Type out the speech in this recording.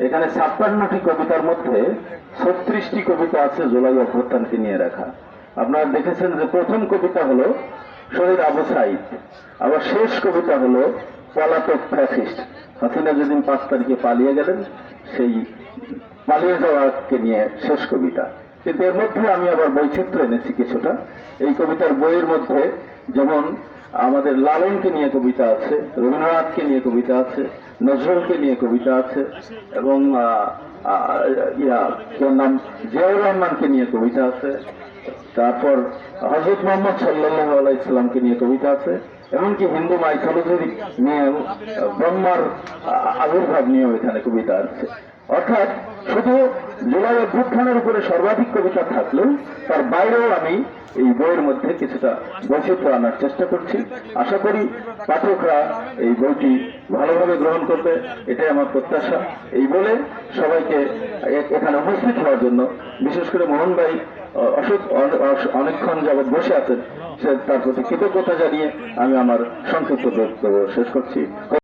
এখানে 56টি কবিতার মধ্যে 36টি কবিতা আছে জুলাই অভ্যুত্থানকে নিয়ে রাখা। আপনারা দেখেছেন যে প্রথম কবিতা হলো শহীদ আবু সাইদ, আবার শেষ কবিতা হলো পলাতক ফ্যাসিস্ট। হাসিনা যেদিন 5 তারিখে পালিয়ে গেলেন সেই পালিয়ে যাওয়াকে নিয়ে শেষ কবিতা। কিন্তু এর মধ্যে আমি আবার বৈচিত্র্য এনেছি কিছুটা। এই কবিতার বইয়ের মধ্যে যেমন আমাদের লালনকে নিয়ে কবিতা আছে, রবীন্দ্রনাথকে নিয়ে কবিতা আছে, নজরুলকে নিয়ে কবিতা আছে, এবং নাম জিয়াউর রহমানকে নিয়ে কবিতা আছে, তারপর হযরত মুহাম্মদ সাল্লাল্লাহু আলাইহি সাল্লামকে নিয়ে কবিতা আছে, এমনকি হিন্দু মাইথোলজি নিয়ে ব্রহ্মার আবির্ভাব নিয়েও এখানে কবিতা আছে। অর্থাৎ শুধু জুলাই অভ্যুত্থানের উপরে সর্বাধিক কবিতা থাকলেও তার বাইরেও আমি এই বইয়ের মধ্যে কিছুটা বৈচিত্র্য আনার চেষ্টা করছি। আশা করি পাঠকরা এই বইটি ভালোভাবে গ্রহণ করবে, এটাই আমার প্রত্যাশা। এই বলে সবাইকে এখানে উপস্থিত হওয়ার জন্য, বিশেষ করে মোহন ভাই অনেকক্ষণ যাবৎ বসে আছেন, তার প্রতি কৃতজ্ঞতা জানিয়ে আমি আমার সংক্ষিপ্ত বক্তব্য শেষ করছি।